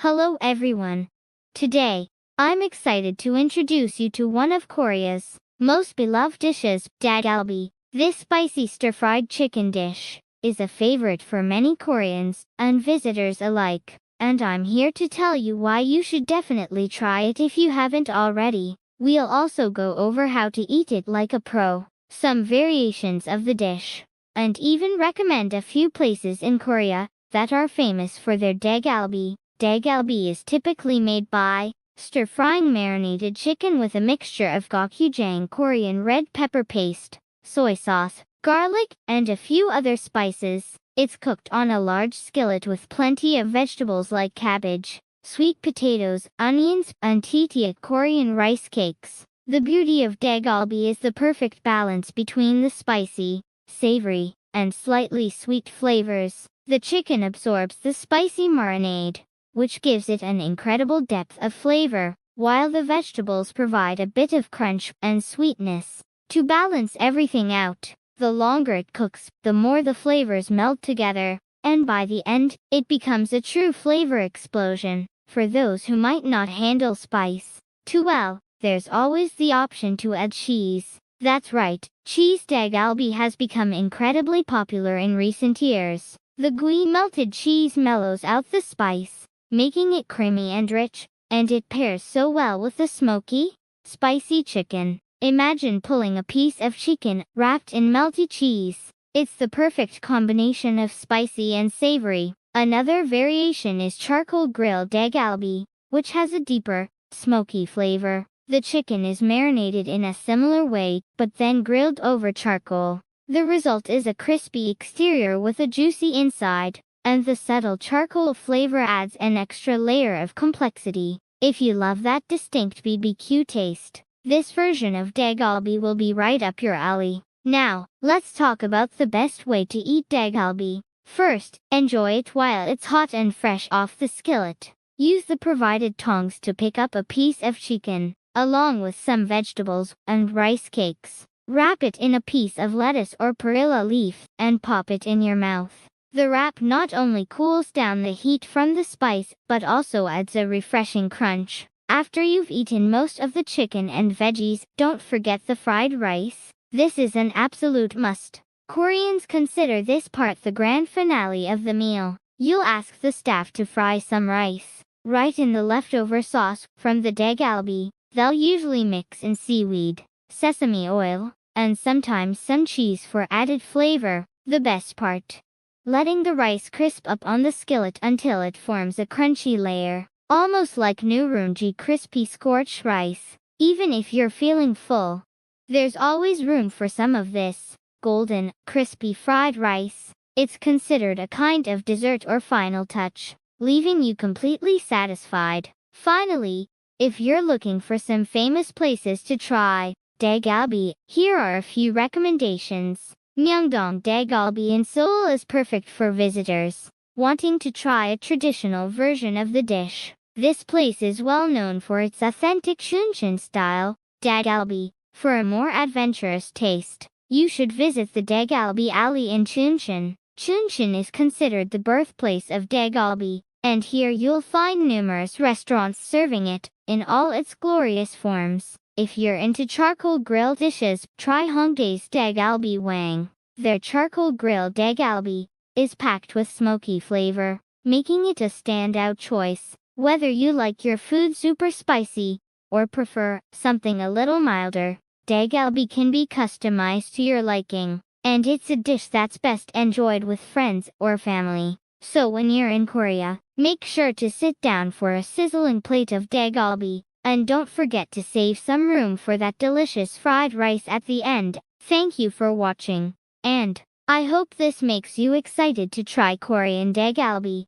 Hello everyone. Today, I'm excited to introduce you to one of Korea's most beloved dishes, 닭갈비. This spicy stir-fried chicken dish is a favorite for many Koreans and visitors alike, and I'm here to tell you why you should definitely try it if you haven't already. We'll also go over how to eat it like a pro, some variations of the dish, and even recommend a few places in Korea that are famous for their 닭갈비. 닭갈비 is typically made by stir-frying marinated chicken with a mixture of gochujang, Korean red pepper paste, soy sauce, garlic, and a few other spices. It's cooked on a large skillet with plenty of vegetables like cabbage, sweet potatoes, onions, and tteokbokki, Korean rice cakes. The beauty of 닭갈비 is the perfect balance between the spicy, savory, and slightly sweet flavors. The chicken absorbs the spicy marinade, which gives it an incredible depth of flavor, while the vegetables provide a bit of crunch and sweetness. To balance everything out, the longer it cooks, the more the flavors melt together, and by the end, it becomes a true flavor explosion. For those who might not handle spice too well, there's always the option to add cheese. That's right, cheese 닭갈비 has become incredibly popular in recent years. The gooey melted cheese mellows out the spice, making it creamy and rich, and it pairs so well with the smoky, spicy chicken. Imagine pulling a piece of chicken wrapped in melty cheese. It's the perfect combination of spicy and savory. Another variation is charcoal grilled 닭갈비, which has a deeper, smoky flavor. The chicken is marinated in a similar way, but then grilled over charcoal. The result is a crispy exterior with a juicy inside, and the subtle charcoal flavor adds an extra layer of complexity. If you love that distinct BBQ taste, this version of 닭갈비 will be right up your alley. Now, let's talk about the best way to eat 닭갈비. First, enjoy it while it's hot and fresh off the skillet. Use the provided tongs to pick up a piece of chicken, along with some vegetables and rice cakes. Wrap it in a piece of lettuce or perilla leaf, and pop it in your mouth. The wrap not only cools down the heat from the spice, but also adds a refreshing crunch. After you've eaten most of the chicken and veggies, don't forget the fried rice. This is an absolute must. Koreans consider this part the grand finale of the meal. You'll ask the staff to fry some rice right in the leftover sauce from the 닭갈비. They'll usually mix in seaweed, sesame oil, and sometimes some cheese for added flavor. The best part: letting the rice crisp up on the skillet until it forms a crunchy layer, almost like nurungi crispy scorched rice. Even if you're feeling full, there's always room for some of this golden, crispy fried rice. It's considered a kind of dessert or final touch, leaving you completely satisfied. Finally, if you're looking for some famous places to try 닭갈비, here are a few recommendations. Myeongdong 닭갈비 in Seoul is perfect for visitors wanting to try a traditional version of the dish. This place is well known for its authentic Chuncheon style 닭갈비. For a more adventurous taste, you should visit the 닭갈비 Alley in Chuncheon. Chuncheon is considered the birthplace of 닭갈비, and here you'll find numerous restaurants serving it in all its glorious forms. If you're into charcoal grill dishes, try Hongdae's 닭갈비 Wang. Their charcoal grilled 닭갈비 is packed with smoky flavor, making it a standout choice. Whether you like your food super spicy or prefer something a little milder, 닭갈비 can be customized to your liking, and it's a dish that's best enjoyed with friends or family. So when you're in Korea, make sure to sit down for a sizzling plate of 닭갈비. And don't forget to save some room for that delicious fried rice at the end. Thank you for watching, and I hope this makes you excited to try Korean 닭갈비.